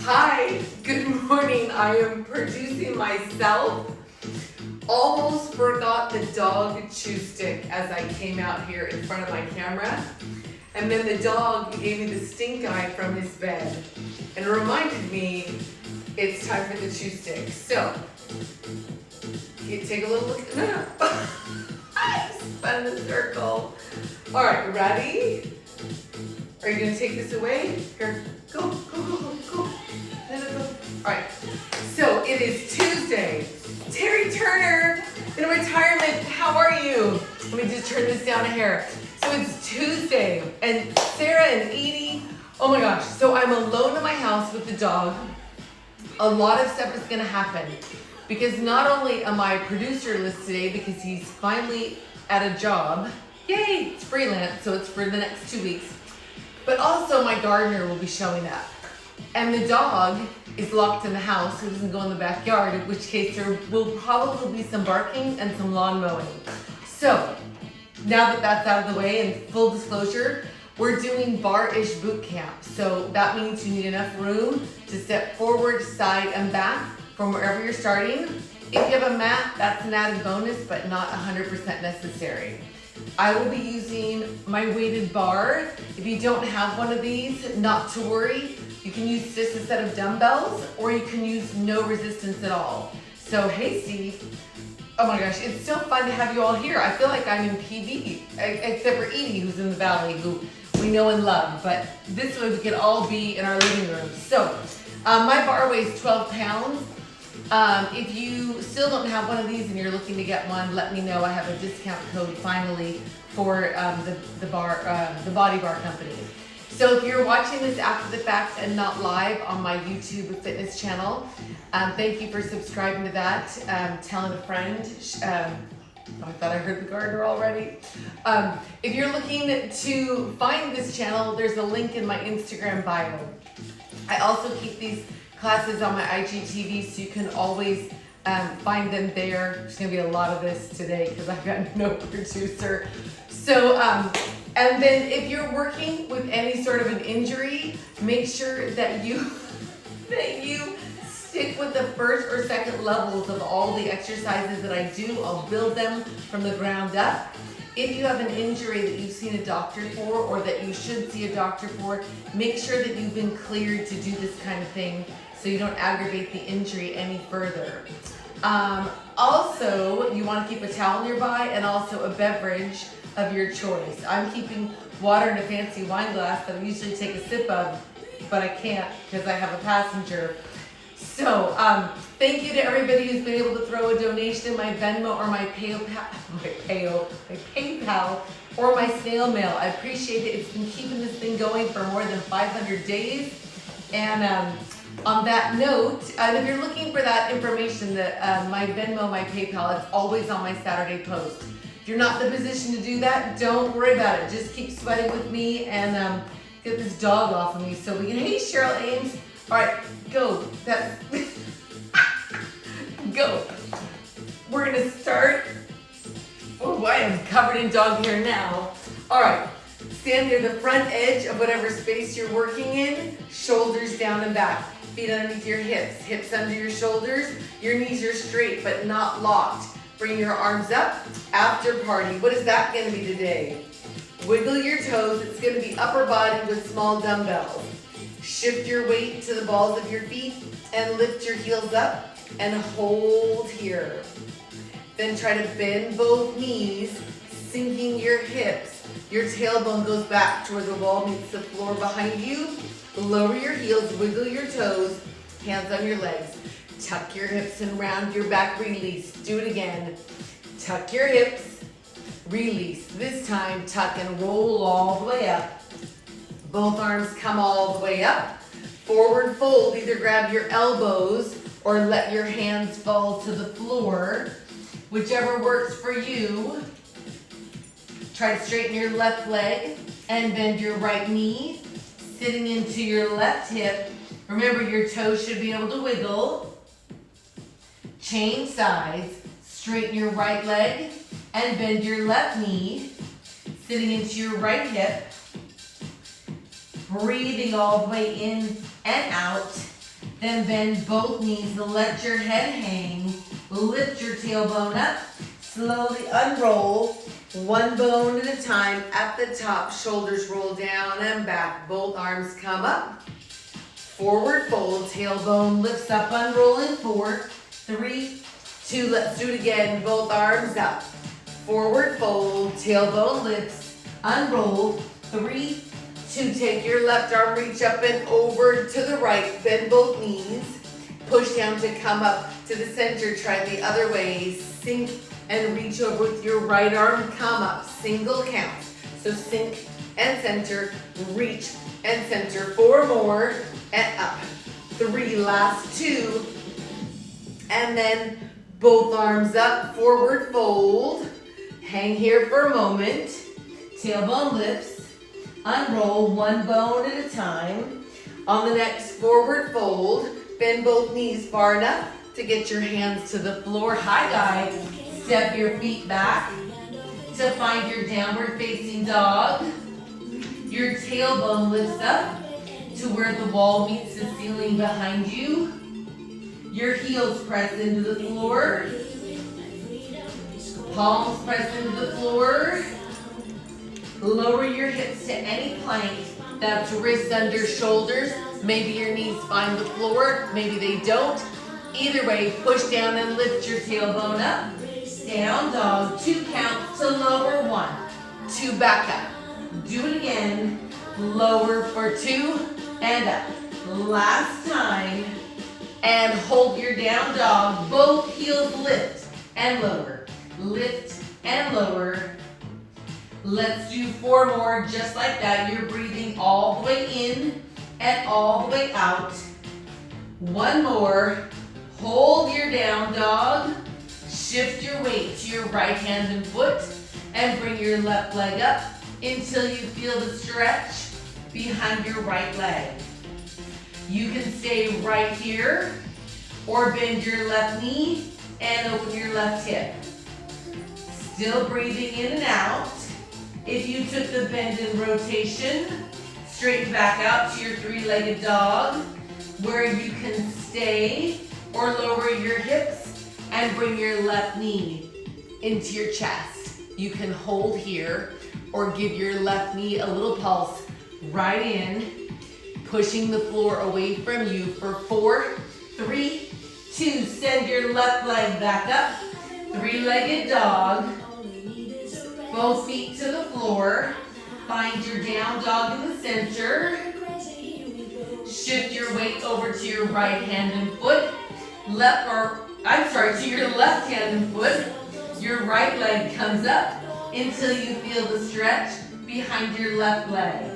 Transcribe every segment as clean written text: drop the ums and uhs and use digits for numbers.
Hi, good morning. I am producing myself. Almost forgot the dog chew stick as I came out here in front of my camera. And then the dog gave me the stink eye from his bed and reminded me it's time for the chew stick. So, take a little look. No. I spun in a circle. All right, ready? Are you gonna take this away? Here, go. No. All right, so it is Tuesday. Terry Turner in retirement, how are you? Let me just turn this down a hair. So it's Tuesday, and Sarah and Edie, oh my gosh, so I'm alone in my house with the dog. A lot of stuff is gonna happen, because not only am I producer list today, because he's finally at a job, yay, it's freelance, so it's for the next 2 weeks, but also my gardener will be showing up. And the dog is locked in the house, so he doesn't go in the backyard, in which case there will probably be some barking and some lawn mowing. So, now that that's out of the way, and full disclosure, we're doing Barre-ish Bootcamp. So that means you need enough room to step forward, side, and back from wherever you're starting. If you have a mat, that's an added bonus, but not 100% necessary. I will be using my weighted bar. If you don't have one of these, not to worry. You can use just a set of dumbbells, or you can use no resistance at all. So, hey Steve. Oh my gosh, it's so fun to have you all here. I feel like I'm in PV, except for Edie, who's in the valley, who we know and love. But this way we can all be in our living room. So, my bar weighs 12 pounds. If you still don't have one of these and you're looking to get one, let me know. I have a discount code finally for the Body Bar Company. So if you're watching this after the fact and not live on my YouTube fitness channel, thank you for subscribing to that. Telling a friend. I thought I heard the gardener already. If you're looking to find this channel, there's a link in my Instagram bio. I also keep these classes on my IGTV, so you can always find them there. There's gonna be a lot of this today because I've got no producer. So, and then if you're working with any sort of an injury, make sure that you stick with the first or second levels of all the exercises that I do. I'll build them from the ground up. If you have an injury that you've seen a doctor for, or that you should see a doctor for, make sure that you've been cleared to do this kind of thing so you don't aggravate the injury any further. Also, you want to keep a towel nearby and also a beverage of your choice. I'm keeping water in a fancy wine glass that I usually take a sip of, but I can't because I have a passenger. So, thank you to everybody who's been able to throw a donation in my Venmo or my PayPal or my snail mail. I appreciate it. It's been keeping this thing going for more than 500 days. And on that note, if you're looking for that information, my Venmo, my PayPal, it's always on my Saturday post. If you're not in the position to do that, don't worry about it. Just keep sweating with me and get this dog off of me so we can, hey Cheryl Ames. All right, go. Go. We're gonna start. Oh, I am covered in dog hair now. All right, stand near the front edge of whatever space you're working in, shoulders down and back, feet underneath your hips under your shoulders, your knees are straight but not locked. Bring your arms up, after party. What is that gonna be today? Wiggle your toes, it's gonna be upper body with small dumbbells. Shift your weight to the balls of your feet and lift your heels up and hold here. Then try to bend both knees, sinking your hips. Your tailbone goes back to where the wall meets the floor behind you. Lower your heels, wiggle your toes, hands on your legs. Tuck your hips and round your back, release. Do it again. Tuck your hips, release. This time, tuck and roll all the way up. Both arms come all the way up. Forward fold, either grab your elbows or let your hands fall to the floor. Whichever works for you. Try to straighten your left leg and bend your right knee, sitting into your left hip. Remember, your toes should be able to wiggle. Change sides, straighten your right leg and bend your left knee, sitting into your right hip. Breathing all the way in and out. Then bend both knees, let your head hang. Lift your tailbone up, slowly unroll. One bone at a time at the top, shoulders roll down and back. Both arms come up. Forward fold, tailbone lifts up, unrolling. 4, 3, 2, let's do it again. Both arms up. Forward fold, tailbone lifts, unroll. 3, 2, take your left arm, reach up and over to the right. Bend both knees. Push down to come up to the center. Try the other way. Sink and reach over with your right arm. Come up. Single count. So sink and center. Reach and center. 4 more. And up. 3. Last 2. And then both arms up. Forward fold. Hang here for a moment. Tailbone lifts. Unroll one bone at a time. On the next forward fold, bend both knees far enough to get your hands to the floor. High dive. Step your feet back to find your downward facing dog. Your tailbone lifts up to where the wall meets the ceiling behind you. Your heels press into the floor. Palms press into the floor. Lower your hips to any plank. That's wrists under shoulders. Maybe your knees find the floor, maybe they don't. Either way, push down and lift your tailbone up. Down dog, 2 counts to lower, 1, 2, back up. Do it again. Lower for 2 and up. Last time. And hold your down dog. Both heels lift and lower. Lift and lower. Let's do 4 more just like that. You're breathing all the way in and all the way out. 1 more. Hold your down dog. Shift your weight to your right hand and foot and bring your left leg up until you feel the stretch behind your right leg. You can stay right here or bend your left knee and open your left hip. Still breathing in and out. If you took the bend and rotation, straighten back out to your 3-legged dog where you can stay or lower your hips and bring your left knee into your chest. You can hold here or give your left knee a little pulse right in, pushing the floor away from you for 4, 3, 2, send your left leg back up, 3-legged dog, both feet to the floor, find your down dog in the center, shift your weight over to your right hand and foot, to your left hand and foot, your right leg comes up until you feel the stretch behind your left leg.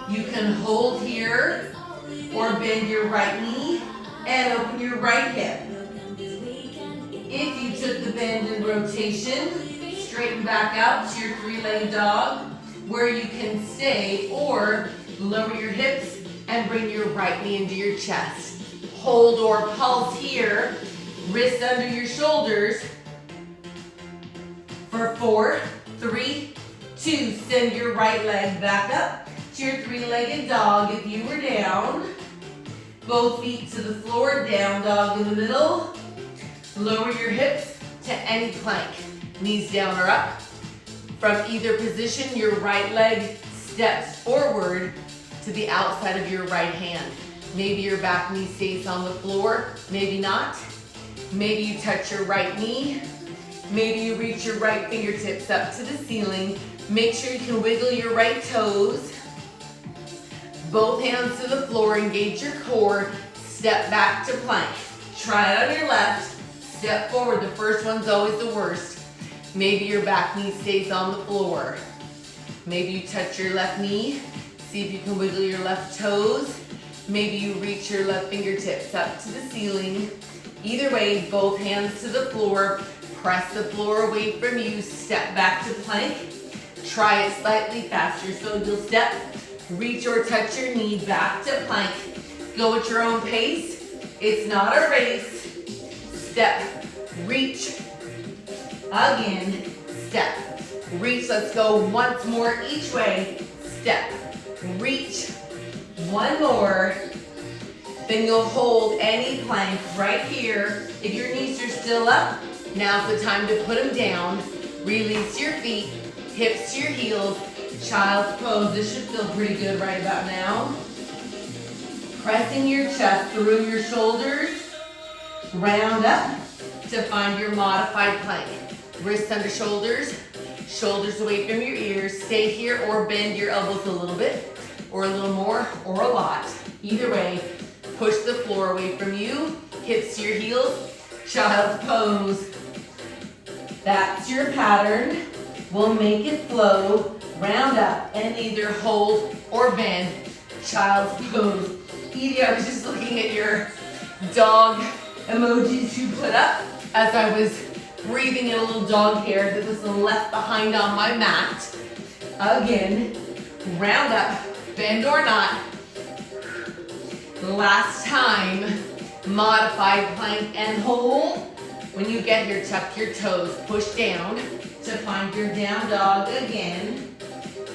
You can hold here or bend your right knee and open your right hip. If you took the bend and rotation, straighten back out to your 3-legged dog where you can stay or lower your hips and bring your right knee into your chest. Hold or pulse here, wrists under your shoulders for 4, 3, 2, send your right leg back up to your 3-legged dog if you were down. Both feet to the floor, down dog in the middle. Lower your hips to any plank. Knees down or up. From either position, your right leg steps forward to the outside of your right hand. Maybe your back knee stays on the floor, maybe not. Maybe you touch your right knee. Maybe you reach your right fingertips up to the ceiling. Make sure you can wiggle your right toes. Both hands to the floor, engage your core. Step back to plank. Try it on your left. Step forward. The first one's always the worst. Maybe your back knee stays on the floor. Maybe you touch your left knee. See if you can wiggle your left toes. Maybe you reach your left fingertips up to the ceiling. Either way, both hands to the floor. Press the floor away from you. Step back to plank. Try it slightly faster. So you'll step, reach or touch your knee back to plank. Go at your own pace. It's not a race. Step, reach, again, step, reach. Let's go once more each way. Step, reach, one more, Then you'll hold any plank right here. If your knees are still up, now's the time to put them down. Release your feet, hips to your heels, child's pose. This should feel pretty good right about now. Pressing your chest through your shoulders. Round up to find your modified plank. Wrists under shoulders, shoulders away from your ears. Stay here or bend your elbows a little bit, or a little more, or a lot. Either way, push the floor away from you. Hips to your heels, child's pose. That's your pattern. We'll make it flow. Round up and either hold or bend. Child's pose. Edie, I was just looking at your dog emojis you put up as I was breathing in a little dog hair that was left behind on my mat. Again, round up, bend or not. Last time, modified plank and hold. When you get here, tuck your toes, push down to find your down dog again.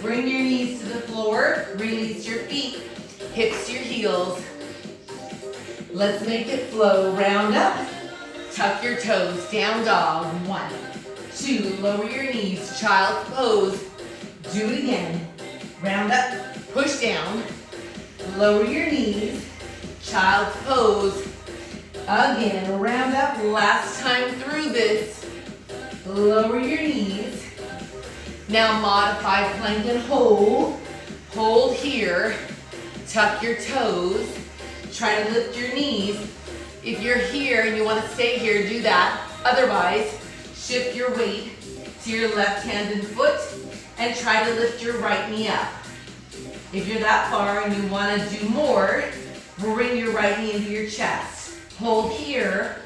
Bring your knees to the floor, release your feet, hips to your heels. Let's make it flow. Round up, tuck your toes, down dog. 1, 2, lower your knees, child's pose. Do it again. Round up, push down, lower your knees, child's pose. Again, round up, last time through this. Lower your knees. Now modified plank and hold. Hold here, tuck your toes. Try to lift your knees. If you're here and you want to stay here, do that. Otherwise, shift your weight to your left hand and foot and try to lift your right knee up. If you're that far and you want to do more, bring your right knee into your chest. Hold here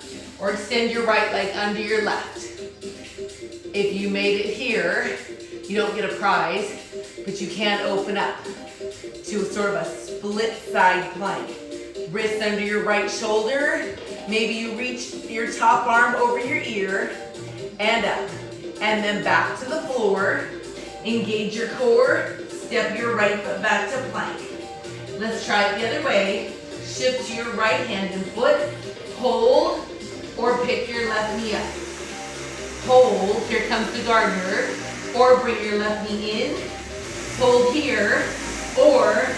or extend your right leg under your left. If you made it here, you don't get a prize, but you can open up to sort of a split side plank. Wrist under your right shoulder. Maybe you reach your top arm over your ear and up. And then back to the floor. Engage your core. Step your right foot back to plank. Let's try it the other way. Shift to your right hand and foot. Hold or pick your left knee up. Hold. Here comes the gardener. Or bring your left knee in. Hold here. Or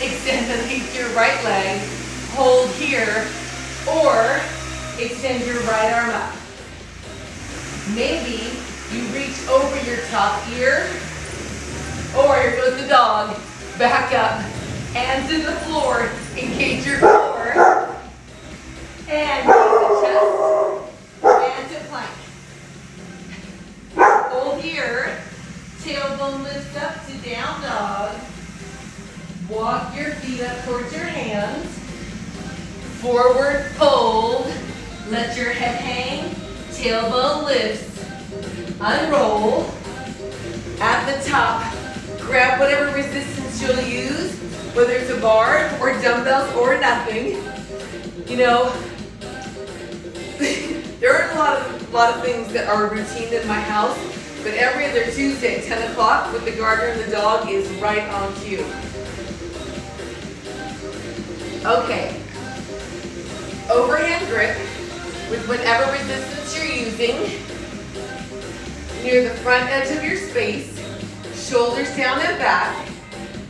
extend underneath your right leg. Hold here, or extend your right arm up. Maybe you reach over your top ear, or here goes the dog. Back up, hands to the floor, engage your core, and raise the chest, and to plank. Hold here, tailbone lift up to down dog. Walk your feet up towards your hands. Forward fold, let your head hang, tailbone lifts, unroll. At the top, grab whatever resistance you'll use, whether it's a bar or dumbbells or nothing. You know, there are a lot of things that are routine in my house, but every other Tuesday at 10 o'clock with the gardener and the dog is right on cue. Okay. Overhand grip with whatever resistance you're using. Near the front edge of your space. Shoulders down and back.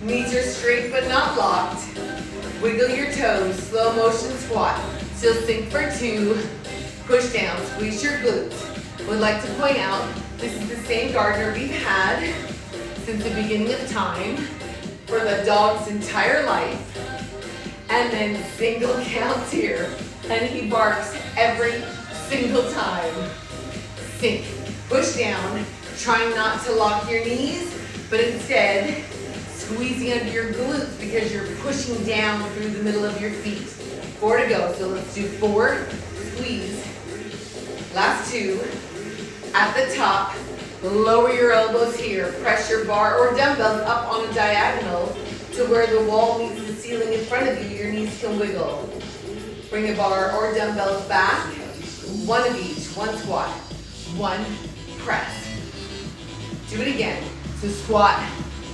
Knees are straight but not locked. Wiggle your toes. Slow motion squat. Still sink for 2. Push down. Squeeze your glutes. Would like to point out, this is the same gardener we've had since the beginning of time for the dog's entire life. And then single counts here. And he barks every single time. Sink. Push down. Trying not to lock your knees, but instead squeezing under your glutes because you're pushing down through the middle of your feet. 4 to go. So let's do 4. Squeeze. Last 2. At the top, lower your elbows here. Press your bar or dumbbells up on a diagonal to where the wall meets the ceiling in front of you. Your knees can wiggle. Bring a bar or dumbbells back. 1 of each. 1 squat. 1 press. Do it again. So squat,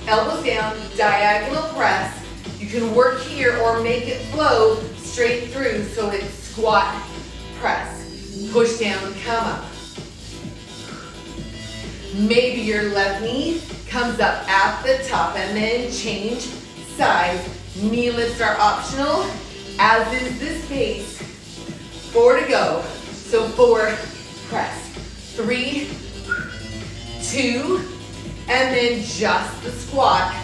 elbows down, diagonal press. You can work here or make it flow. straight through, so it's squat, press, push down, come up. Maybe your left knee comes up at the top and then change sides. Knee lifts are optional, as is this base. 4 to go. So 4, press. 3, 2, and then just the squat.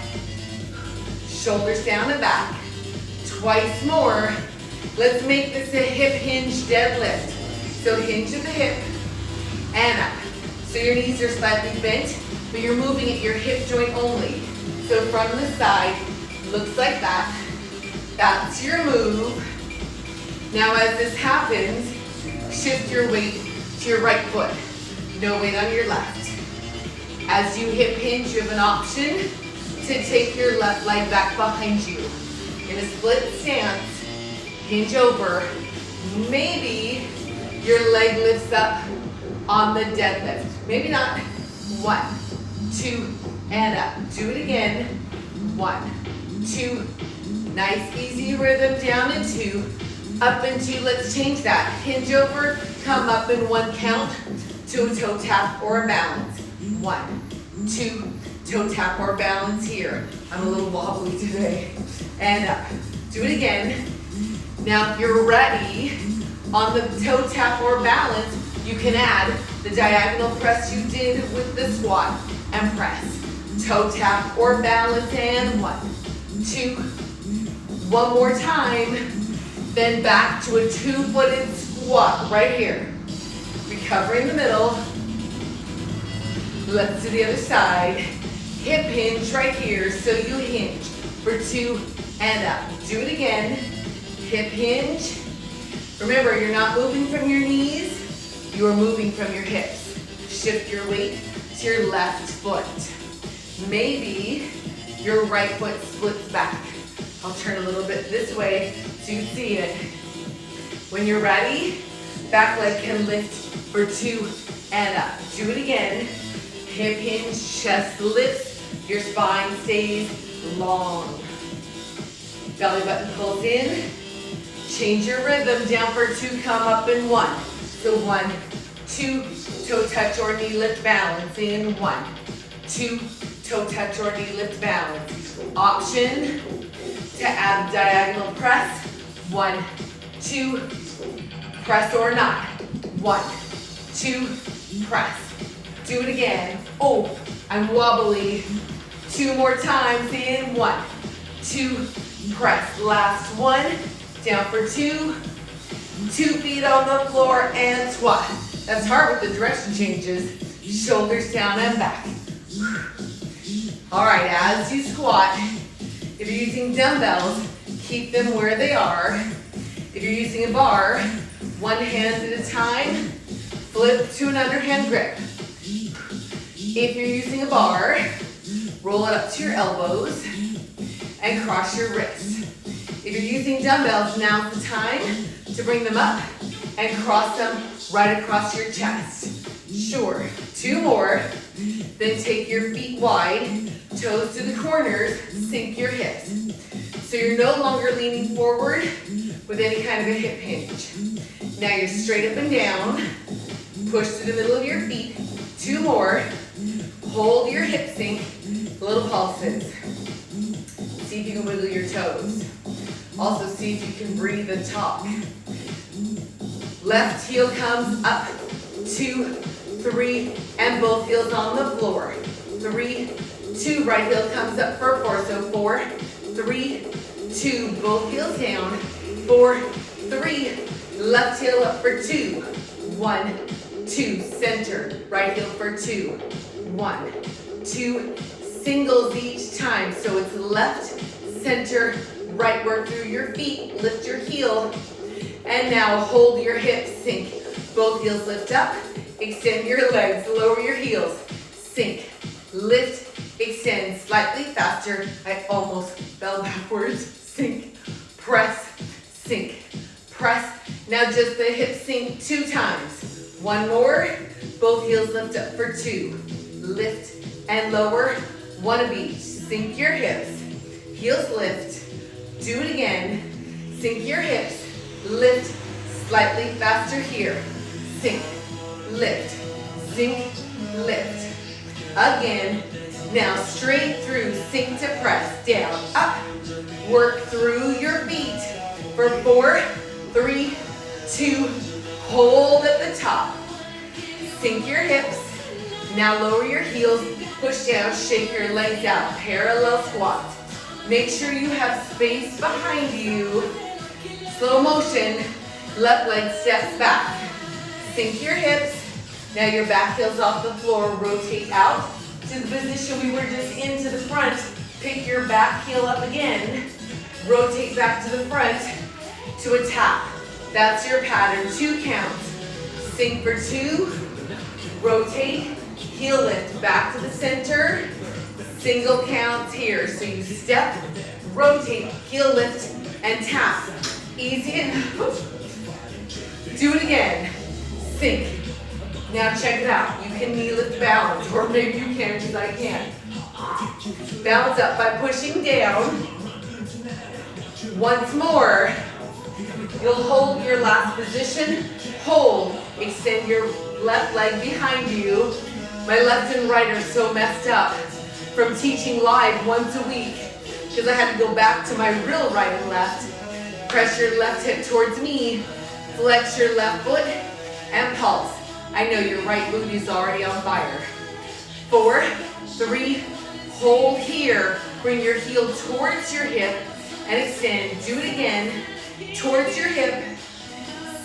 Shoulders down and back. Twice more. Let's make this a hip hinge deadlift. So hinge at the hip and up. So your knees are slightly bent, but you're moving at your hip joint only. So from the side, looks like that. That's your move. Now as this happens, shift your weight to your right foot. No weight on your left. As you hip hinge, you have an option to take your left leg back behind you. In a split stance, hinge over. Maybe your leg lifts up on the deadlift. Maybe not. 1, 2, and up. Do it again. 1, 2. Nice, easy rhythm. Down and 2. Up and 2. Let's change that. Hinge over. Come up in 1 count to a toe tap or a balance. 1, 2. Toe tap or balance here. I'm a little wobbly today. And up. Do it again. Now if you're ready, on the toe tap or balance, you can add the diagonal press you did with the squat and press. Toe tap or balance and 1, 2. One more time. Then back to a 2-footed squat right here. Recover in the middle. Let's do the other side. Hip hinge right here. So you hinge for 2 and up. Do it again. Hip hinge. Remember, you're not moving from your knees. You are moving from your hips. Shift your weight to your left foot. Maybe your right foot splits back. I'll turn a little bit this way so you see it. When you're ready, back leg can lift for 2 and up. Do it again. Hip hinge, chest lifts, your spine stays long. Belly button pulls in. Change your rhythm. Down for 2, come up in 1. So 1, 2, toe touch or knee lift balance in 1, 2, toe touch or knee lift balance. Option to add diagonal press. 1, 2, press or not. 1, 2, press. Do it again. Oh, I'm wobbly. 2 more times in 1, 2, press. Last one. Down for 2. 2 feet on the floor and squat. That's hard with the direction changes. Shoulders down and back. All right, as you squat, if you're using dumbbells, keep them where they are. If you're using a bar, 1 hand at a time, flip to an underhand grip. If you're using a bar, roll it up to your elbows and cross your wrists. If you're using dumbbells, now's the time to bring them up and cross them right across your chest. Sure, 2 more. Then take your feet wide, toes to the corners, sink your hips. So you're no longer leaning forward with any kind of a hip hinge. Now you're straight up and down. Push to the middle of your feet. 2 more. Hold your hip sink. Little pulses. See if you can wiggle your toes. Also see if you can breathe and talk. Left heel comes up, 2, 3, and both heels on the floor. 3, 2, right heel comes up for 4, so 4, 3, 2, both heels down. 4, 3, left heel up for 2. 1, 2, center, right heel for 2. 1, 2, singles each time, so it's left, center, right, work through your feet, lift your heel, and now hold your hips, sink. Both heels lift up, extend your legs, lower your heels, sink, lift, extend, slightly faster. I almost fell backwards, sink, press, sink, press. Now just the hip sink 2 times. 1 more, both heels lift up for 2. Lift and lower, 1 of each. Sink your hips, heels lift. Do it again. Sink your hips. Lift slightly faster here. Sink, lift, sink, lift. Again. Now straight through, sink to press, down, up. Work through your feet for 4, 3, 2, hold at the top. Sink your hips. Now lower your heels, push down, shake your legs out, parallel squat. Make sure you have space behind you. Slow motion, left leg steps back. Sink your hips. Now your back heel's off the floor, rotate out to the position we were just in to the front. Pick your back heel up again. Rotate back to the front to a tap. That's your pattern, 2 counts. Sink for 2, rotate, heel lift back to the center. Single counts here. So you step, rotate, heel lift, and tap. Easy enough. Do it again. Sink. Now check it out. You can knee lift balance, or maybe you can't because I can't. Balance up by pushing down. Once more. You'll hold your last position. Hold. Extend your left leg behind you. My left and right are so messed up from teaching live once a week because I had to go back to my real right and left. Press your left hip towards me. Flex your left foot and pulse. I know your right booty is already on fire. 4, 3, hold here. Bring your heel towards your hip and extend. Do it again. Towards your hip.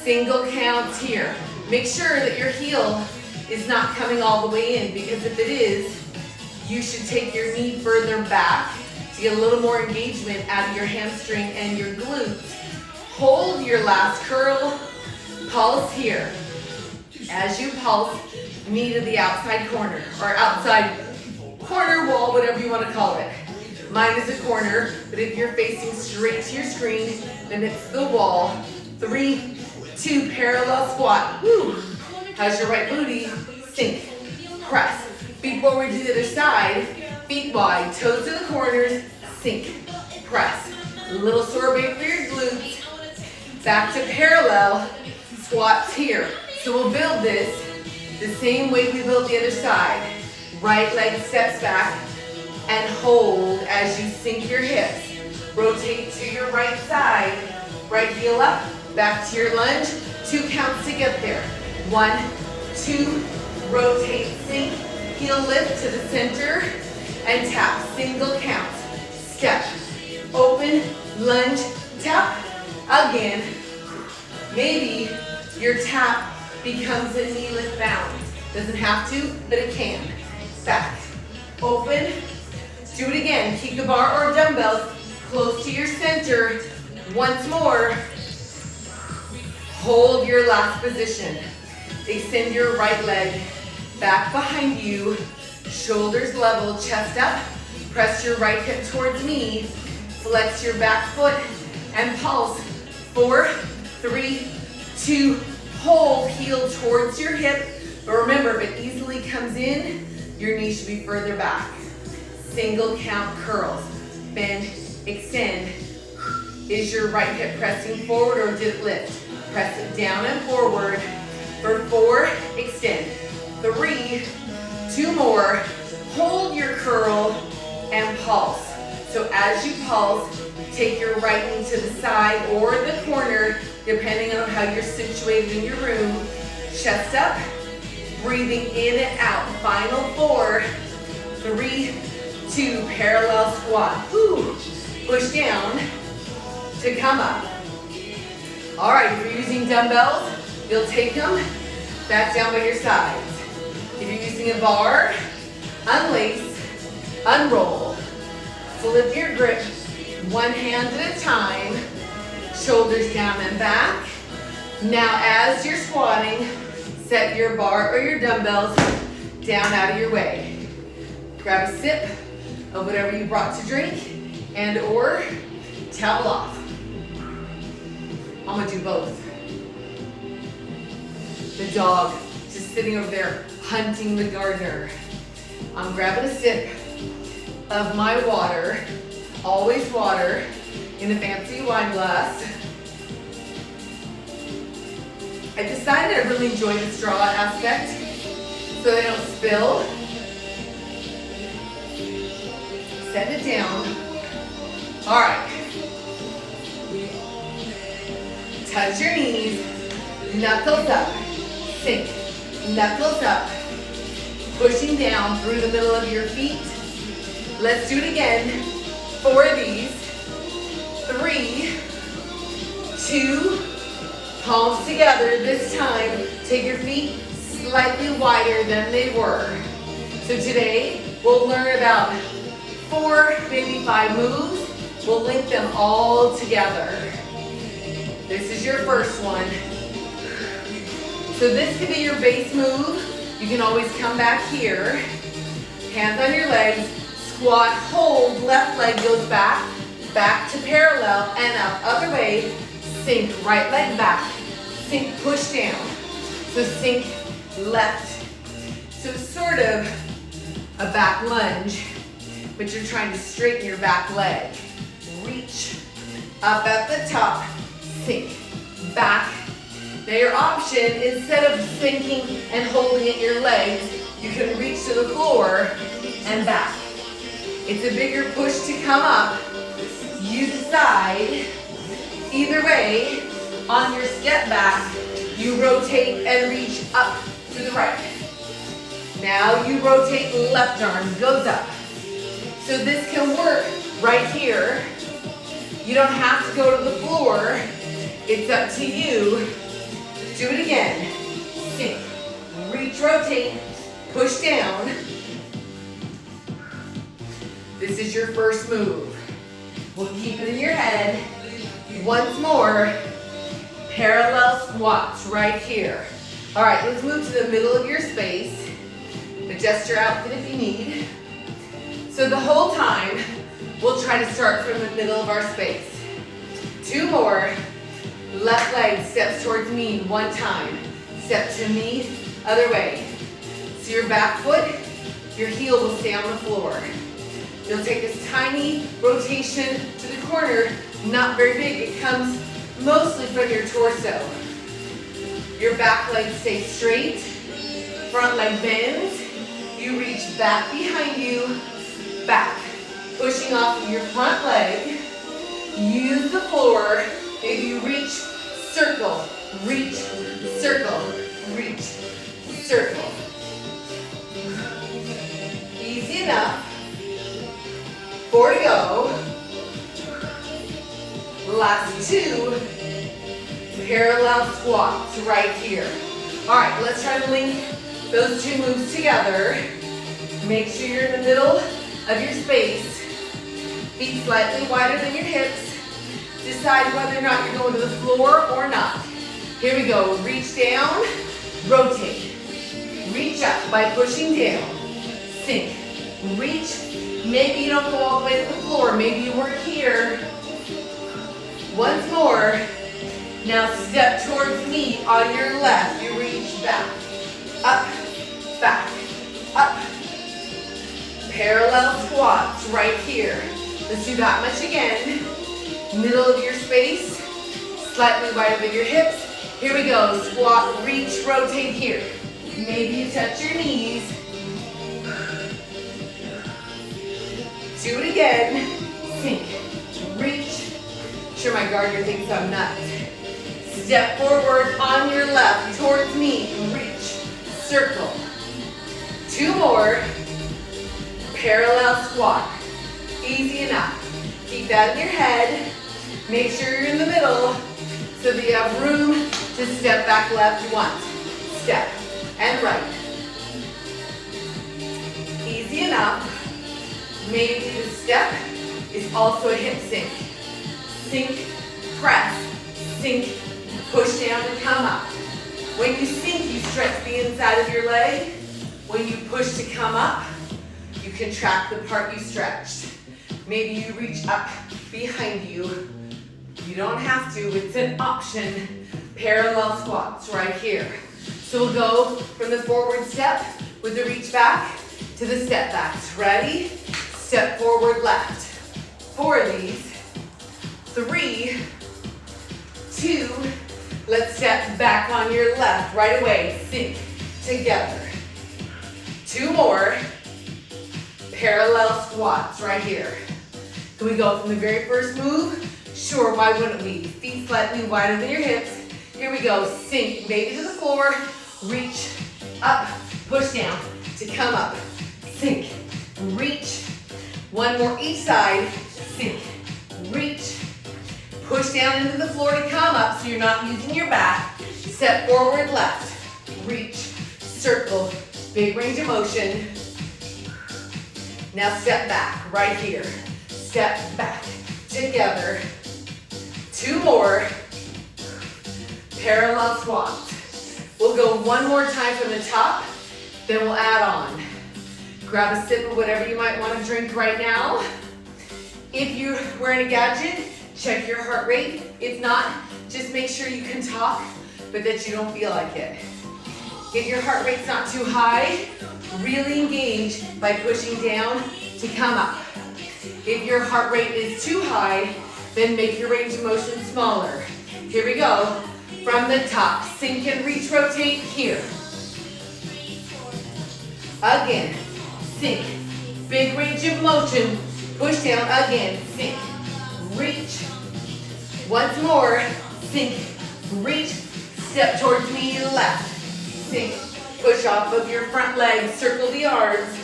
Single counts here. Make sure that your heel is not coming all the way in, because if it is, you should take your knee further back to get a little more engagement out of your hamstring and your glutes. Hold your last curl. Pulse here. As you pulse, knee to the outside corner, or outside corner wall, whatever you want to call it. Mine is a corner, but if you're facing straight to your screen, then it's the wall. 3, 2, parallel squat. Woo. How's your right booty? Sink, press. Feet forward to the other side, feet wide, toes to the corners, sink, press. A little sorbet for your glutes. Back to parallel squats here. So we'll build this the same way we built the other side. Right leg steps back and hold as you sink your hips. Rotate to your right side. Right heel up, back to your lunge. 2 counts to get there. 1, 2, rotate, sink, heel lift to the center, and tap. Single count. Step, open, lunge, tap. Again, maybe your tap becomes a knee lift balance. Doesn't have to, but it can. Back, open, do it again. Keep the bar or dumbbells close to your center. Once more, hold your last position. Extend your right leg back behind you, shoulders level, chest up. Press your right hip towards me, flex your back foot, and pulse. 4, 3, 2, hold, heel towards your hip. But remember, if it easily comes in, your knee should be further back. Single count curls. Bend, extend. Is your right hip pressing forward or did it lift? Press it down and forward. For 4, extend. 3, 2 more. Hold your curl and pulse. So as you pulse, take your right knee to the side or the corner, depending on how you're situated in your room. Chest up, breathing in and out. Final 4, 3, 2, parallel squat. Woo. Push down to come up. All right, if you're using dumbbells, you'll take them back down by your sides. If you're using a bar, unlace, unroll. Flip your grip, one hand at a time, shoulders down and back. Now as you're squatting, set your bar or your dumbbells down out of your way. Grab a sip of whatever you brought to drink and or towel off. I'm gonna do both. The dog just sitting over there hunting the gardener. I'm grabbing a sip of my water, always water, in a fancy wine glass. I decided I really enjoy the straw aspect so they don't spill. Set it down. All right. Touch your knees, knuckles up, sink, knuckles up, pushing down through the middle of your feet. Let's do it again. 4 of these. 3, 2, palms together. This time, take your feet slightly wider than they were. So today, we'll learn about 4, maybe 5 moves. We'll link them all together. This is your first one. So this could be your base move. You can always come back here. Hands on your legs. Squat, hold, left leg goes back. Back to parallel and up. Other way. Sink, right leg back. Sink, push down. So sink, left. So sort of a back lunge, but you're trying to straighten your back leg. Reach up at the top. Sink, back. Now your option, instead of sinking and holding at your legs, you can reach to the floor and back. It's a bigger push to come up. You decide. Either way, on your step back, you rotate and reach up to the right. Now you rotate, left arm goes up. So this can work right here. You don't have to go to the floor. It's up to you. Do it again. Sink, reach, rotate, push down. This is your first move. We'll keep it in your head. Once more, parallel squats right here. All right, let's move to the middle of your space. Adjust your outfit if you need. So the whole time, we'll try to start from the middle of our space. 2 more. Left leg steps towards me 1 time. Step to me, other way. So your back foot, your heel will stay on the floor. You'll take this tiny rotation to the corner, not very big. It comes mostly from your torso. Your back leg stays straight. Front leg bends. You reach back behind you, back. Pushing off of your front leg. Use the floor. If you reach, circle, reach, circle, reach, circle. Easy enough. 4 to go. Last 2. Parallel squats right here. All right, let's try to link those 2 moves together. Make sure you're in the middle of your space. Feet slightly wider than your hips. Decide whether or not you're going to the floor or not. Here we go. Reach down, rotate. Reach up by pushing down. Sink, reach. Maybe you don't go all the way to the floor. Maybe you work here. Once more. Now step towards me on your left. You reach back, up, back, up. Parallel squats right here. Let's do that much again. Middle of your space, slightly wider than your hips. Here we go, squat, reach, rotate here. Maybe you touch your knees. Do it again. Sink, reach. Sure, my gardener thinks I'm nuts. Step forward on your left, towards me, reach, circle. 2 more. Parallel squat. Easy enough. Keep that in your head. Make sure you're in the middle so that you have room to step back left once. Step and right. Easy enough. Maybe the step is also a hip sink. Sink, press, sink, push down and come up. When you sink, you stretch the inside of your leg. When you push to come up, you contract the part you stretched. Maybe you reach up behind you. You don't have to, it's an option. Parallel squats right here. So we'll go from the forward step with the reach back to the step backs. Ready? Step forward left. 4 of these. 3, 2, Let's step back on your left right away. Sink together. 2 more. Parallel squats right here. Can we go from the very first move? Sure, why wouldn't we? Feet slightly wider than your hips. Here we go. Sink, maybe to the floor. Reach up, push down to come up. Sink, reach. 1 more each side. Sink, reach. Push down into the floor to come up so you're not using your back. Step forward, left. Reach, circle, big range of motion. Now step back, right here. Step back, together. 2 more. Parallel squats. We'll go 1 more time from the top, then we'll add on. Grab a sip of whatever you might want to drink right now. If you're wearing a gadget, check your heart rate. If not, just make sure you can talk, but that you don't feel like it. If your heart rate's not too high, really engage by pushing down to come up. If your heart rate is too high, then make your range of motion smaller. Here we go. From the top, sink and reach, rotate here. Again, sink, big range of motion, push down again, sink, reach. Once more, sink, reach, step towards me, left, sink, push off of your front leg, circle the arms,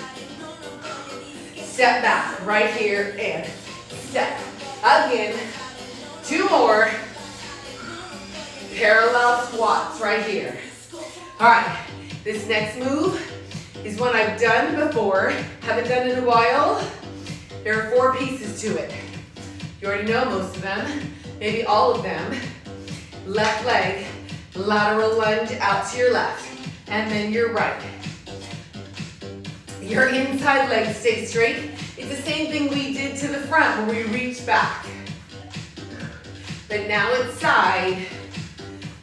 step back, right here, and step. Again, 2 more. Parallel squats right here. All right, this next move is one I've done before, haven't done in a while. There are 4 pieces to it. You already know most of them, maybe all of them. Left leg, lateral lunge out to your left, and then your right. Your inside leg stays straight. It's the same thing we did to the front where we reach back. But now it's side.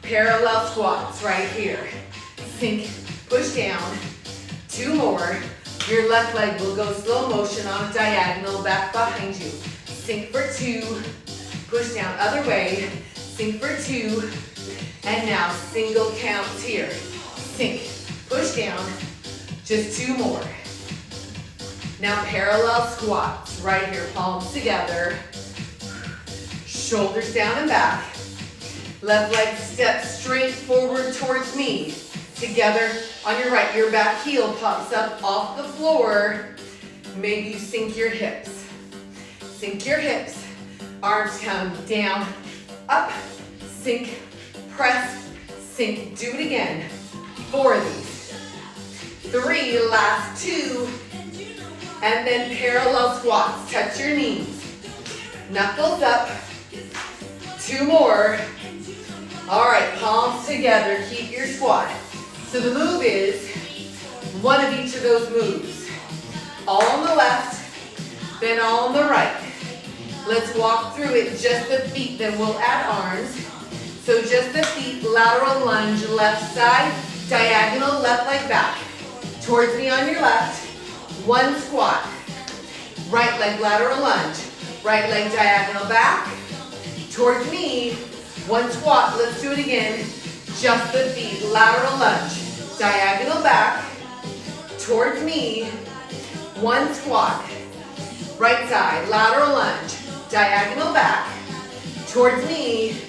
Parallel squats right here. Sink, push down. 2 more. Your left leg will go slow motion on a diagonal back behind you. Sink for 2. Push down other way. Sink for 2. And now single counts here. Sink, push down. Just 2 more. Now parallel squats right here. Palms together. Shoulders down and back. Left leg steps straight forward towards me. Together on your right, your back heel pops up off the floor. Maybe you sink your hips. Sink your hips. Arms come down, up, sink, press, sink. Do it again. 4 of these. 3, last 2. And then parallel squats. Touch your knees. Knuckles up. 2 more. All right, palms together, keep your squat. So the move is 1 of each of those moves. All on the left, then all on the right. Let's walk through it, just the feet, then we'll add arms. So just the feet, lateral lunge, left side, diagonal, left leg back. Towards me on your left, 1 squat. Right leg, lateral lunge. Right leg, diagonal back. Towards me, 1 squat, let's do it again. Just the feet, lateral lunge, diagonal back, towards me, 1 squat. Right side, lateral lunge, diagonal back, towards me,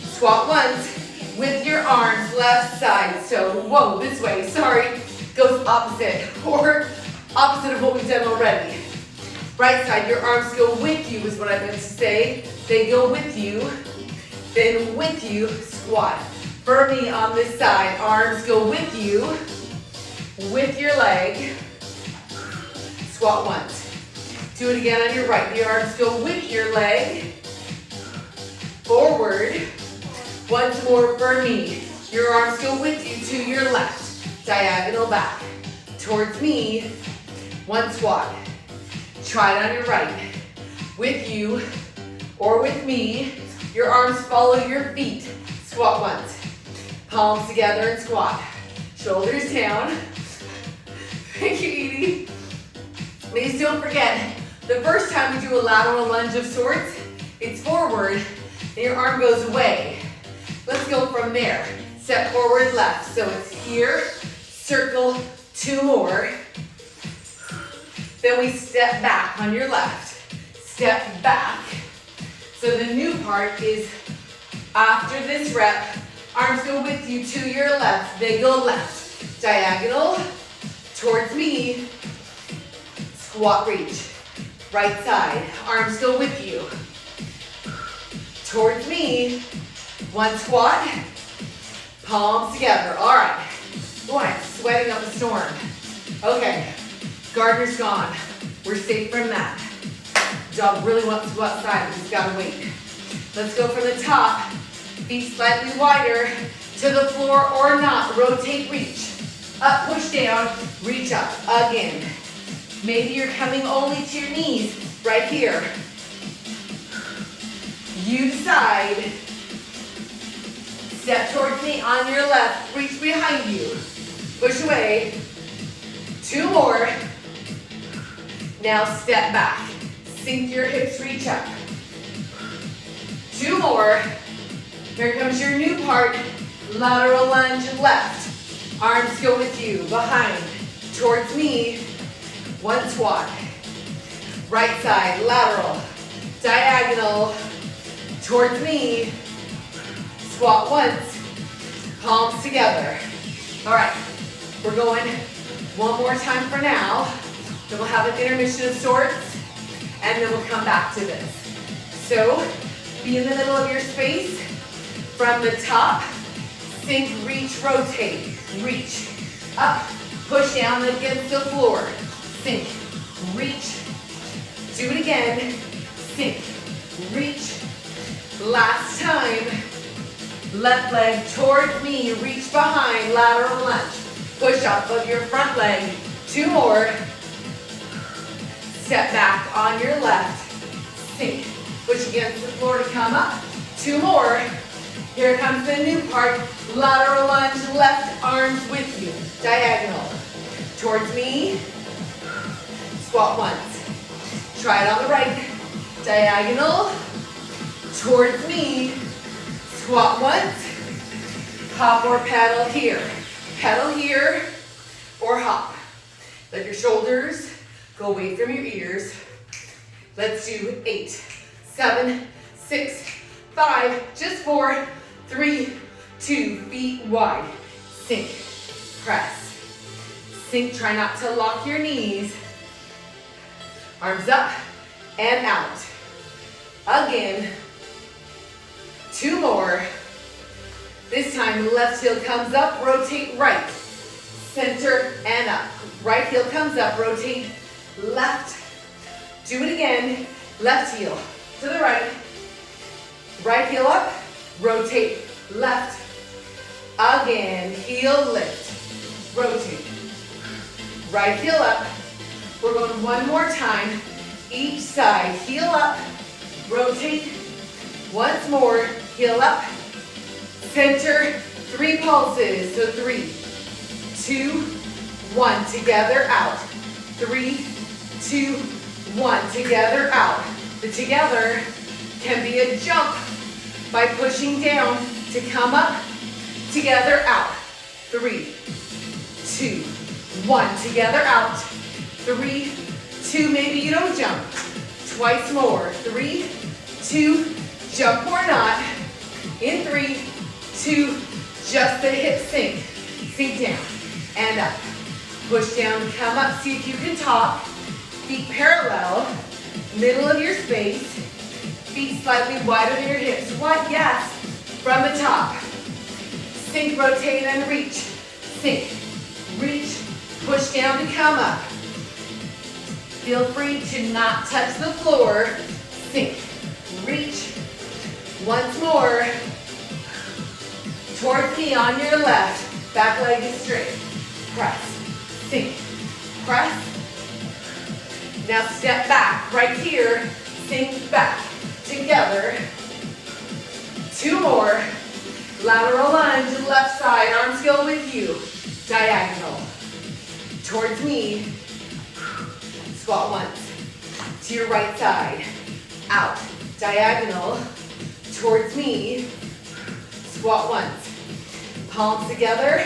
squat once with your arms, left side. So, whoa, this way, sorry, goes opposite, or opposite of what we've done already. Right side, your arms go with you is what I meant to say. They go with you. Then with you, squat. Firmly on this side, arms go with you, with your leg. Squat once. Do it again on your right. The arms go with your leg. Forward. Once more for me. Your arms go with you to your left. Diagonal back. Towards me. 1 squat. Try it on your right. With you or with me. Your arms follow your feet. Squat once. Palms together and squat. Shoulders down. Thank you, Edie. Please don't forget, the first time we do a lateral lunge of sorts, it's forward and your arm goes away. Let's go from there. Step forward, left. So it's here, circle, 2 more. Then we step back on your left. Step back. So the new part is after this rep, arms go with you to your left. They go left. Diagonal towards me. Squat reach. Right side. Arms go with you. Towards me. 1 squat. Palms together. All right. Oh, I'm sweating up a storm. Okay. Gardener's gone. We're safe from that. Dog really wants to go outside, but he's got to wait. Let's go from the top. Feet slightly wider to the floor or not. Rotate, reach. Up, push down, reach up. Again. Maybe you're coming only to your knees right here. You decide. Step towards me on your left. Reach behind you. Push away. 2 more. Now step back. Sink your hips, reach up. 2 more. Here comes your new part. Lateral lunge left. Arms go with you. Behind. Towards me. 1 squat. Right side. Lateral. Diagonal. Towards me. Squat once. Palms together. All right. We're going one more time for now. Then we'll have an intermission of sorts. And then we'll come back to this. So, be in the middle of your space. From the top, sink, reach, rotate. Reach, up, push down against the floor. Sink, reach. Do it again. Sink, reach. Last time. Left leg towards me, reach behind, lateral lunge. Push off of your front leg. 2 more. Step back on your left. Sink. Push against the floor to come up. 2 more. Here comes the new part. Lateral lunge, left arms with you. Diagonal. Towards me. Squat once. Try it on the right. Diagonal. Towards me. Squat once. Hop or pedal here. Pedal here or hop. Let your shoulders go away from your ears. Let's do 8, 7, 6, 5, just 4, 3, 2, feet wide. Sink, press. Sink, try not to lock your knees. Arms up and out. Again. 2 more. This time, left heel comes up, rotate right. Center and up. Right heel comes up, rotate left. Do it again. Left heel to the right. Right heel up, rotate left. Again, heel lift, rotate. Right heel up. We're going one more time. Each side, heel up, rotate. Once more, heel up. Center, 3 pulses. So 3, 2, 1. Together, out. 3, 2, 1. Together, out. The together can be a jump by pushing down to come up. Together, out. 3, 2, 1. Together, out. 3, 2. Maybe you don't jump. Twice more. 3, 2, jump or not. In 3, 2, just the hip sink. Sink down and up. Push down, come up. See if you can talk. Feet parallel, middle of your space. Feet slightly wider than your hips. What? Yes. From the top. Sink, rotate, and reach. Sink, reach, push down to come up. Feel free to not touch the floor. Sink, reach. Once more. Towards me on your left. Back leg is straight. Press. Sink. Press. Now step back. Right here. Sink back. Together. 2 more. Lateral lunge. Left side. Arms go with you. Diagonal. Towards me. Squat once. To your right side. Out. Diagonal. Towards me. Squat once. Palms together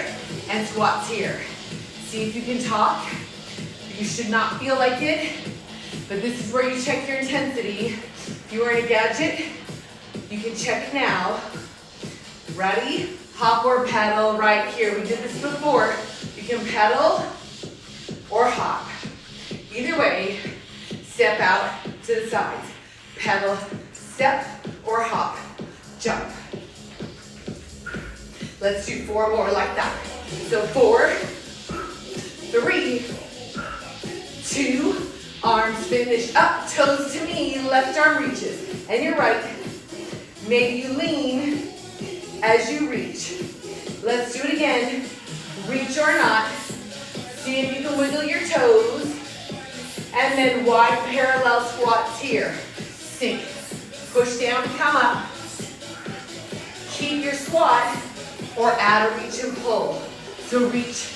and squats here. See if you can talk. You should not feel like it, but this is where you check your intensity. If you are in a gadget, you can check it now. Ready? Hop or pedal right here. We did this before. You can pedal or hop. Either way, step out to the sides. Pedal, step, or hop. Jump. Let's do 4 more like that. So 4, 3, 2, arms finish up, toes to knee, left arm reaches. And you're right. Maybe you lean as you reach. Let's do it again. Reach or not. See if you can wiggle your toes. And then wide parallel squats here. Sink. Push down, come up. Keep your squat or add a reach and pull. So reach,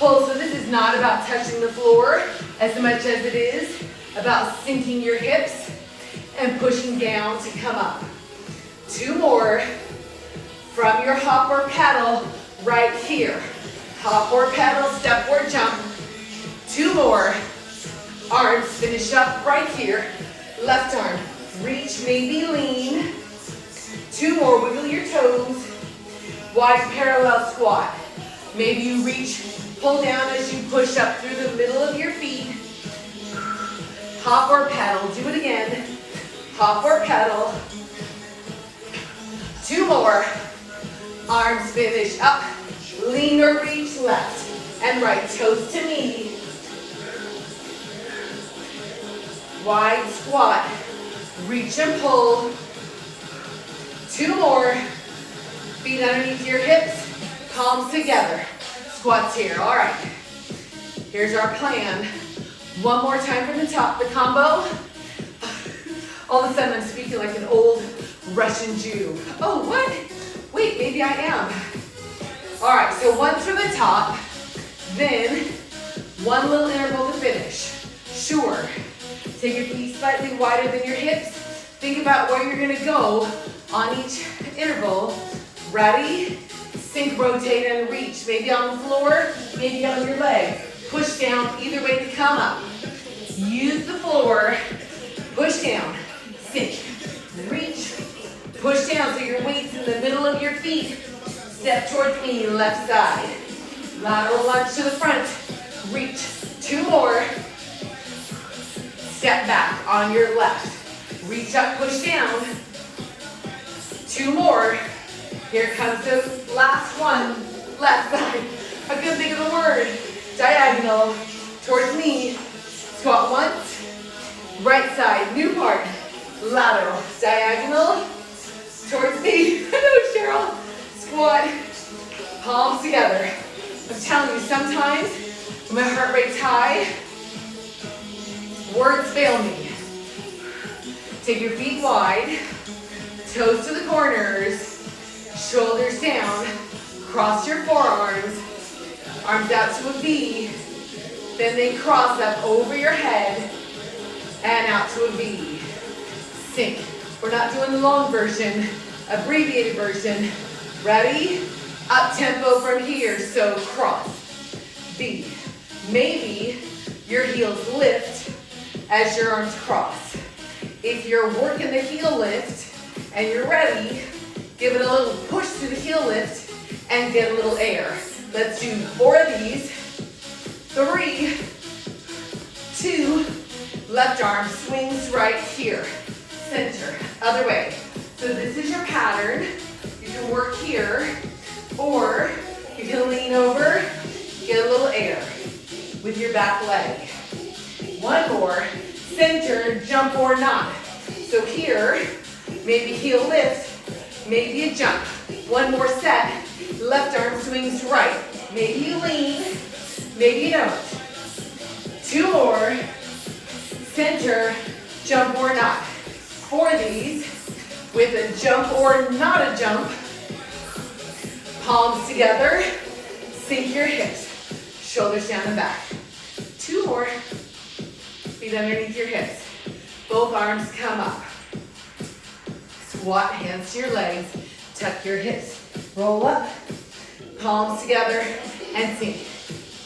pull. So this is not about touching the floor as much as it is about sinking your hips and pushing down to come up. 2 more from your hop or pedal right here. Hop or pedal, step or jump. 2 more. Arms finish up right here. Left arm, reach, maybe lean. 2 more, wiggle your toes. Wide parallel squat. Maybe you reach, pull down as you push up through the middle of your feet. Hop or pedal, do it again. Hop or pedal. 2 more. Arms finish up. Lean or reach left and right, toes to knee. Wide squat. Reach and pull. 2 more. Feet underneath your hips. Palms together. Squats here. All right. Here's our plan. 1 more time from the top. The combo. All of a sudden I'm speaking like an old Russian Jew. Oh, what? Wait, maybe I am. All right, so 1 from the top, then 1 little interval to finish. Sure. Take your feet slightly wider than your hips. Think about where you're gonna go on each interval. Ready? Sink, rotate, and reach. Maybe on the floor, maybe on your leg. Push down, either way to come up. Use the floor. Push down, sink, reach, push down so your weight's in the middle of your feet. Step towards me, left side. Lateral lunge to the front. Reach. 2 more. Step back on your left. Reach up, push down. 2 more. Here comes the last one. Left side. I couldn't think of the word. Diagonal. Towards me. Squat once. Right side. New part. Lateral. Diagonal. Towards me. I know, Cheryl. Squat. Palms together. I'm telling you, sometimes when my heart rate's high, words fail me. Take your feet wide, toes to the corners, shoulders down, cross your forearms, arms out to a V, then they cross up over your head and out to a V. Sink. We're not doing the long version, abbreviated version. Ready? Up tempo from here, so cross, V. Maybe your heels lift as your arms cross. If you're working the heel lift and you're ready, give it a little push to the heel lift and get a little air. Let's do 4 of these. 3, 2, left arm swings right here. Center, other way. So this is your pattern. You can work here, or you can lean over, get a little air with your back leg. 1 more, center, jump or not. So here, maybe heel lift, maybe a jump. 1 more set, left arm swings right. Maybe you lean, maybe you don't. 2 more, center, jump or not. 4 of these, with a jump or not a jump. Palms together, sink your hips, shoulders down and back. 2 more, feet underneath your hips. Both arms come up. Squat, hands to your legs, Tuck your hips. Roll up. Palms together and sink.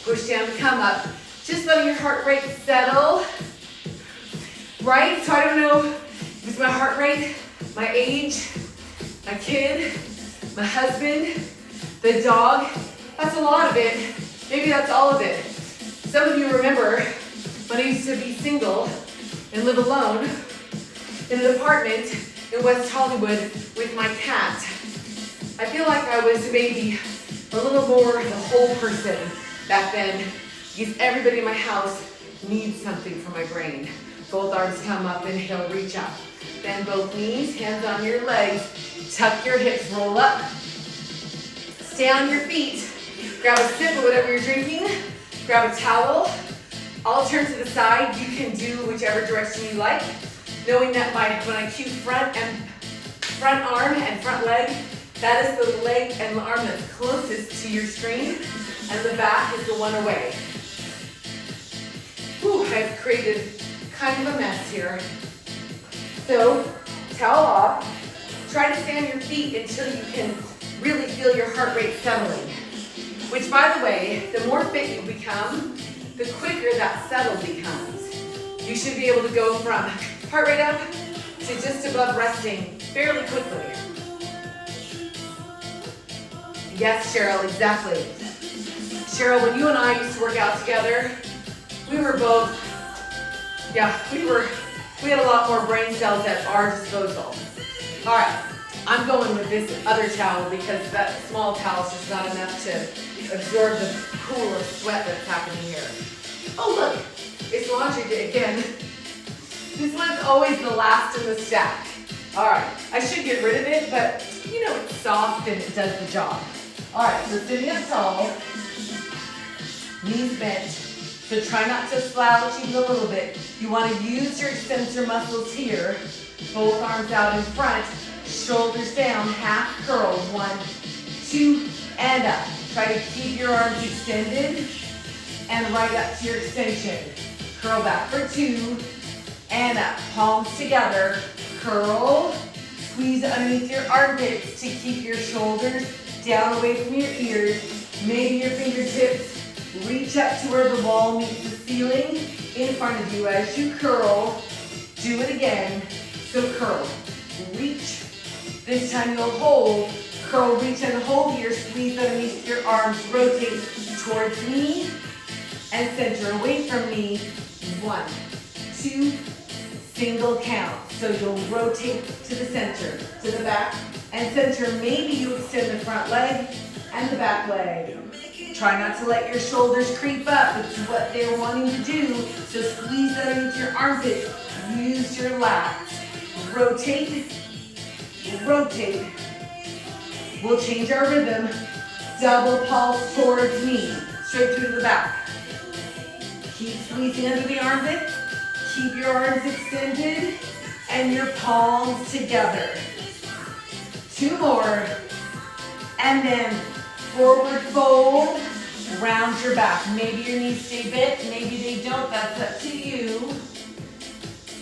Push down to come up. Just letting your heart rate settle. Right? So I don't know if it's my heart rate, my age, my kid, my husband, the dog. That's a lot of it. Maybe that's all of it. Some of you remember when I used to be single and live alone in an apartment in West Hollywood with my cat. I feel like I was maybe a little more of a whole person back then because everybody in my house needs something for my brain. Both arms come up, inhale, reach up. Bend both knees, hands on your legs. Tuck your hips, roll up. Stay on your feet. Grab a sip of whatever you're drinking. Grab a towel. I'll turn to the side. You can do whichever direction you like. Knowing that when I cue front arm and front leg, that is the leg and the arm that's closest to your screen, and the back is the one away. Whew, I've created kind of a mess here. So, towel off. Try to stay on your feet until you can really feel your heart rate settling. Which, by the way, the more fit you become, the quicker that settle becomes. You should be able to go from heart rate up to just above resting fairly quickly. Yes, Cheryl, exactly. Cheryl, when you and I used to work out together, we were both, we had a lot more brain cells at our disposal. All right, I'm going with this other towel because that small towel is just not enough to absorb the pool of sweat that's happening here. Oh, look, it's laundry day again. This one's always the last in the stack. All right, I should get rid of it, but you know it's soft and it does the job. All right, so sitting up tall, knees bent. So try not to slouch even a little bit. You want to use your extensor muscles here. Both arms out in front, shoulders down, half curl. 1, 2, and up. Try to keep your arms extended and right up to your extension. Curl back for 2, and up. Palms together, curl. Squeeze underneath your armpits to keep your shoulders down away from your ears. Maybe your fingertips reach up to where the wall meets the ceiling in front of you as you curl. Do it again. So curl, reach. This time you'll hold. Curl, reach, and hold here. Squeeze underneath your arms. Rotate towards me and center away from me. 1, 2, single count. So you'll rotate to the center, to the back, and center. Maybe you extend the front leg and the back leg. Try not to let your shoulders creep up. It's what they're wanting to do. So squeeze underneath your armpits. Use your lats. Rotate, rotate. We'll change our rhythm. Double pulse towards me. Straight through the back. Keep squeezing under the armpit. Keep your arms extended and your palms together. 2 more. And then forward fold, round your back. Maybe your knees stay bent, maybe they don't, that's up to you.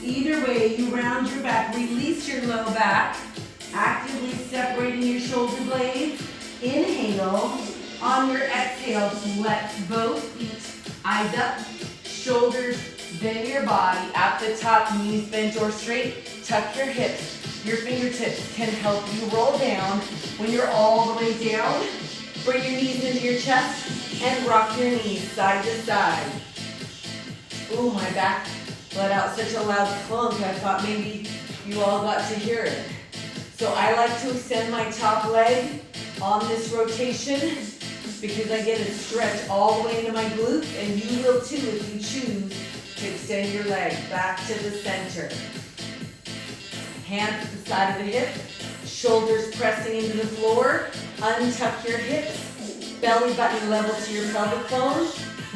Either way, you round your back, release your low back, actively separating your shoulder blades. Inhale. On your exhale, flex both feet, eyes up, shoulders bend your body. At the top, knees bent or straight, tuck your hips. Your fingertips can help you roll down. When you're all the way down, bring your knees into your chest and rock your knees side to side. Ooh, my back let out such a loud clunk, I thought maybe you all got to hear it. So I like to extend my top leg on this rotation because I get a stretch all the way into my glutes, and you will too if you choose to extend your leg back to the center. Hands to the side of the hip, shoulders pressing into the floor. Untuck your hips, belly button level to your pelvic bone,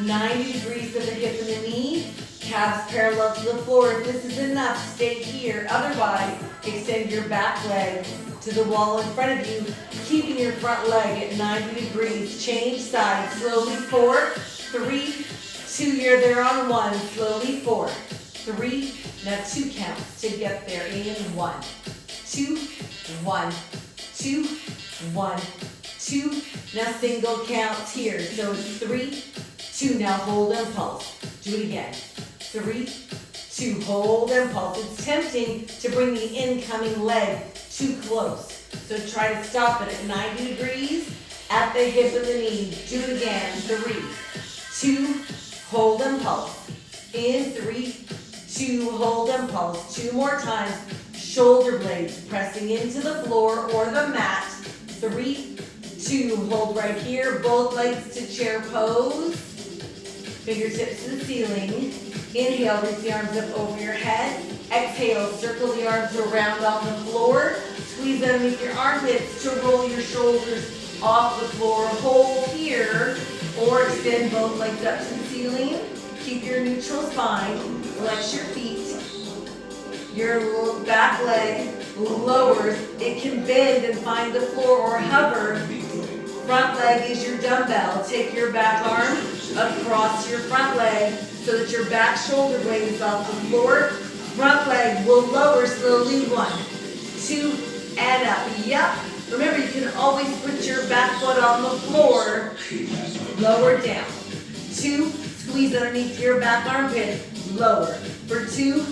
90 degrees of the hip and the knee, calves parallel to the floor. If this is enough, stay here. Otherwise, extend your back leg to the wall in front of you, keeping your front leg at 90 degrees. Change sides slowly. 4, 3, 2. You're there on 1. Slowly. 4, 3. Now 2 counts to get there. In 1, 2, 1, 2, 1, 2. Now single counts here. So it's 3, 2. Now hold and pulse. Do it again. 3, 2. Hold and pulse. It's tempting to bring the incoming leg too close. So try to stop it at 90 degrees at the hip and the knee. Do it again. 3, 2. Hold and pulse. In 3, 2. Hold and pulse. 2 more times. Shoulder blades pressing into the floor or the mat. 3, 2. Hold right here. Both legs to chair pose. Fingertips to the ceiling. Inhale, reach the arms up over your head. Exhale, circle the arms around on the floor. Squeeze underneath your armpits to roll your shoulders off the floor. Hold here or extend both legs up to the ceiling. Keep your neutral spine. Flex your feet. Your back leg lowers. It can bend and find the floor or hover. Front leg is your dumbbell. Take your back arm across your front leg so that your back shoulder blade is off the floor. Front leg will lower slowly. 1, 2, and up. Yep. Remember, you can always put your back foot on the floor. Lower down. 2, squeeze underneath your back armpit. Lower. For 2,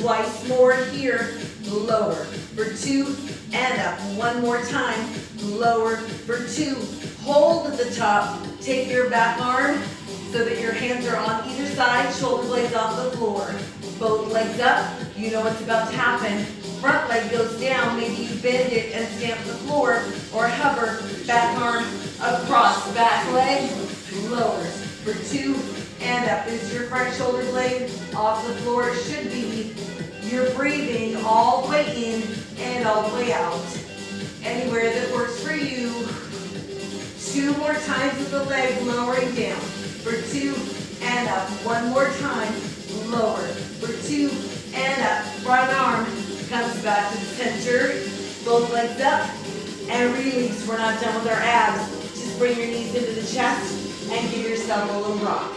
twice more here. Lower. For 2, and up. 1 more time. Lower. For 2, hold at the top. Take your back arm so that your hands are on either side. Shoulder blades off the floor. Both legs up. You know what's about to happen. Front leg goes down. Maybe you bend it and stamp the floor or hover. Back arm across. Back leg lowers. For 2, and up. Is your front shoulder blade off the floor? It should be. You're breathing all the way in and all the way out. Anywhere that works for you. 2 more times with the leg lowering down. For 2, and up. 1 more time. Lower. For 2, and up. Right arm comes back to the center. Both legs up. And release. We're not done with our abs. Just bring your knees into the chest and give yourself a little rock.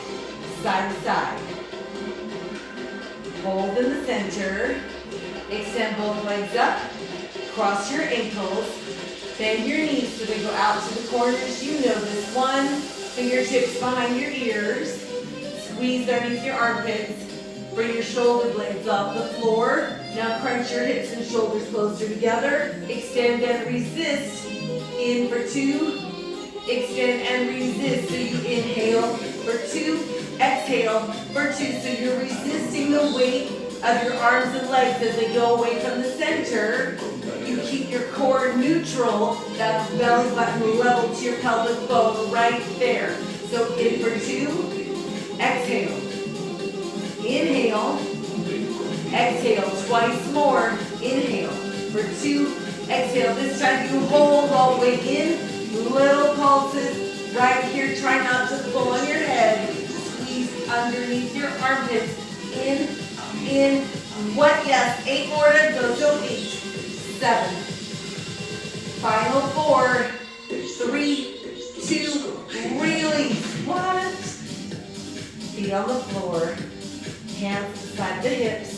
Side to side. Hold in the center. Extend both legs up. Cross your ankles. Bend your knees so they go out to the corners. You know this one. Fingertips behind your ears. Squeeze underneath your armpits. Bring your shoulder blades off the floor. Now crunch your hips and shoulders closer together. Extend and resist. In for 2. Extend and resist. So you inhale for 2. Exhale for 2. So you're resisting the weight of your arms and legs as they go away from the center. You keep your core neutral. That's belly button level to your pelvic bone right there. So in for 2. Exhale. Inhale. Exhale. Twice more. Inhale. For 2. Exhale. This time you hold all the way in. Little pulses right here. Try not to pull on your head. Squeeze underneath your armpits. In. What? Yes. 8 more to go. So 8, 7. Final 4, 3, 2. Release. What? Feet on the floor. Hands beside the hips.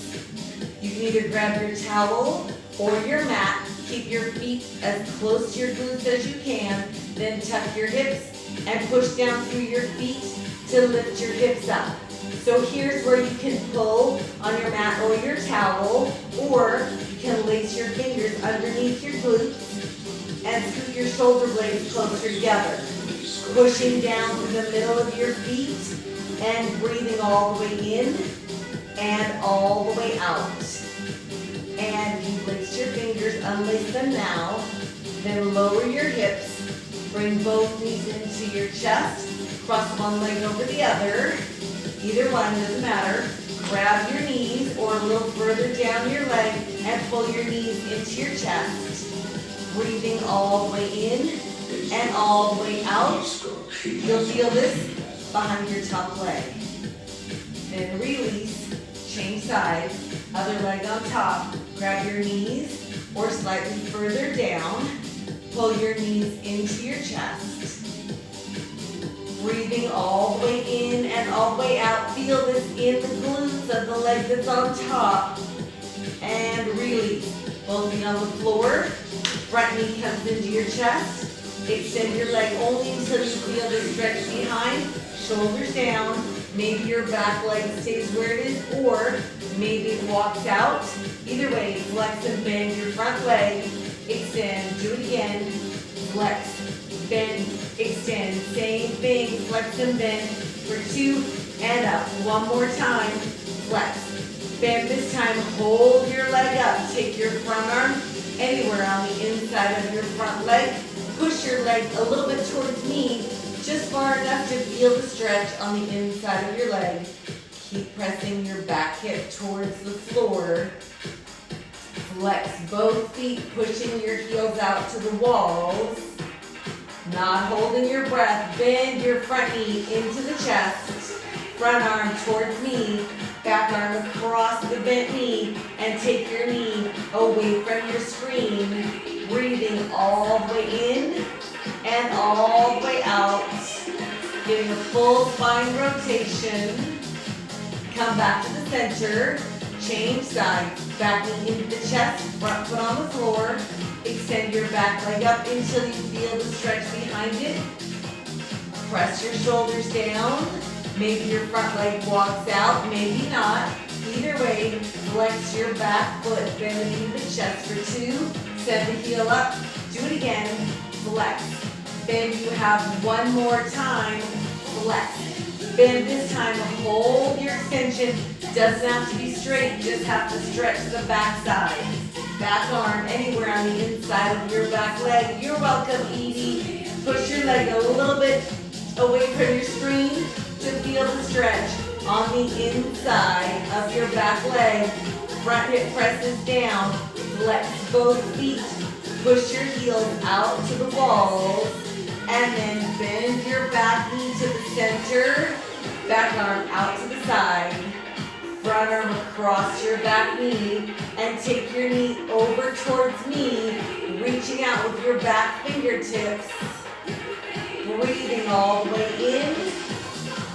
You can either grab your towel or your mat. Keep your feet as close to your glutes as you can. Then tuck your hips and push down through your feet to lift your hips up. So here's where you can pull on your mat or your towel, or you can lace your fingers underneath your glutes and scoot your shoulder blades closer together. Pushing down through the middle of your feet and breathing all the way in and all the way out. And you've laced your fingers, unlace them now. Then lower your hips. Bring both knees into your chest. Cross one leg over the other. Either one, doesn't matter. Grab your knees or a little further down your leg and pull your knees into your chest. Breathing all the way in and all the way out. You'll feel this behind your top leg. Then release. Change sides. Other leg on top. Grab your knees or slightly further down. Pull your knees into your chest. Breathing all the way in and all the way out. Feel this in the glutes of the leg that's on top. And release. Both feet on the floor. front knee comes into your chest. Extend your leg only until you feel the stretch behind. Shoulders down. Maybe your back leg stays where it is, or maybe it walks out. Either way, flex and bend your front leg. Extend. Do it again. Flex, bend, extend. Same thing. Flex and bend for 2 and up. One more time. Flex. Bend this time. Hold your leg up. Take your front arm anywhere on the inside of your front leg. Push your leg a little bit towards me, just far enough to feel the stretch on the inside of your leg. Keep pressing your back hip towards the floor. Flex both feet, pushing your heels out to the walls. Not holding your breath. Bend your front knee into the chest. Front arm towards me. Back arm across the bent knee. And take your knee away from your screen. Breathing all the way in and all the way out. Getting a full spine rotation. Come back to the center. Change sides. Back knee into the chest. Front foot on the floor. Extend your back leg up until you feel the stretch behind it. Press your shoulders down. Maybe your front leg walks out, maybe not. Either way, flex your back foot, bending the chest for 2. Send the heel up. Do it again. Flex. Bend. You have one more time. Flex. Bend this time. Hold your extension. Doesn't have to be straight. Just have to stretch the back side. Back arm anywhere on the inside of your back leg. You're welcome, Edie. Push your leg a little bit away from your screen to feel the stretch on the inside of your back leg. Front hip presses down. Flex both feet. Push your heels out to the walls. And then bend your back knee to the center. Back arm out to the side. Front arm across your back knee. And take your knee over towards me. Reaching out with your back fingertips. Breathing all the way in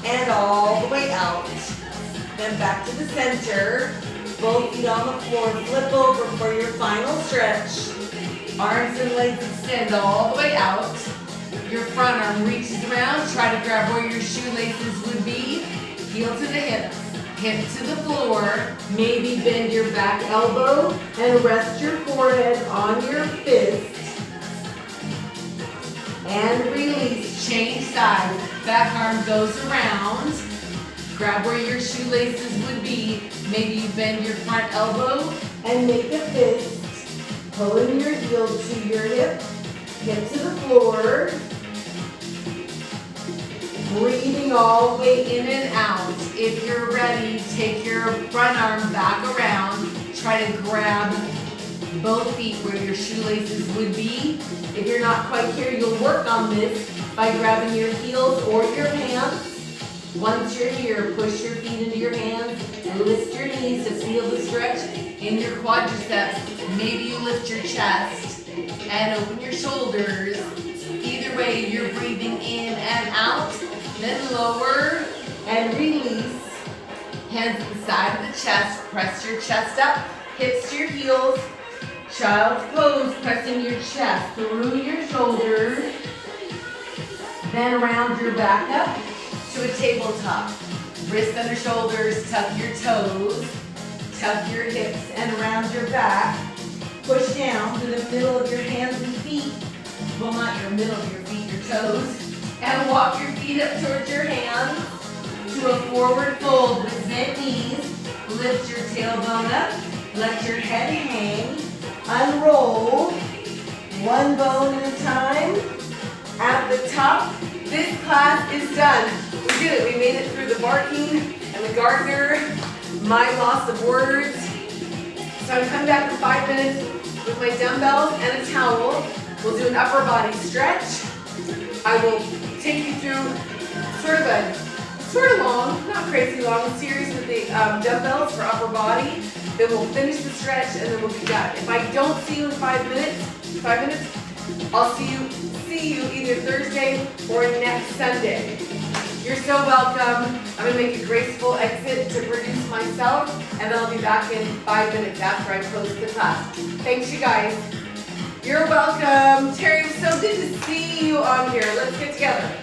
and all the way out. Then back to the center. Both feet on the floor. Flip over for your final stretch. Arms and legs extend all the way out. Your front arm reaches around. Try to grab where your shoelaces would be. Heel to the hip. Hip to the floor. Maybe bend your back elbow and rest your forehead on your fist. And release. Change sides. Back arm goes around. Grab where your shoelaces would be. Maybe you bend your front elbow and make a fist. Pulling your heel to your hip. Hip to the floor. Breathing all the way in and out. If you're ready, take your front arm back around. Try to grab both feet where your shoelaces would be. If you're not quite here, you'll work on this by grabbing your heels or your hands. Once you're here, push your feet into your hands and lift your knees to feel the stretch in your quadriceps. Maybe you lift your chest and open your shoulders. Either way, you're breathing in and out. Then lower and release. Hands at the side of the chest. Press your chest up. Hips to your heels. Child's pose, pressing your chest through your shoulders. Then round your back up to a tabletop. Wrists under shoulders, tuck your toes. Tuck your hips and round your back. Push down to the middle of your hands and feet. Well, not your middle of your feet, your toes. And walk your feet up towards your hands to a forward fold with bent knees. Lift your tailbone up. Let your head hang. Unroll. One bone at a time. At the top. This class is done. We did it. We made it through the barking and the gardener. My loss of words. So I'm coming back in 5 minutes with my dumbbells and a towel. We'll do an upper body stretch. I will take you through sort of long, not crazy long, series with the dumbbells for upper body. Then we'll finish the stretch and then we'll be done. If I don't see you in 5 minutes, I'll see you either Thursday or next Sunday. You're so welcome. I'm gonna make a graceful exit to produce myself, and then I'll be back in 5 minutes after I close the class. Thanks, you guys. You're welcome. Terry, it was so good to see you on here. Let's get together.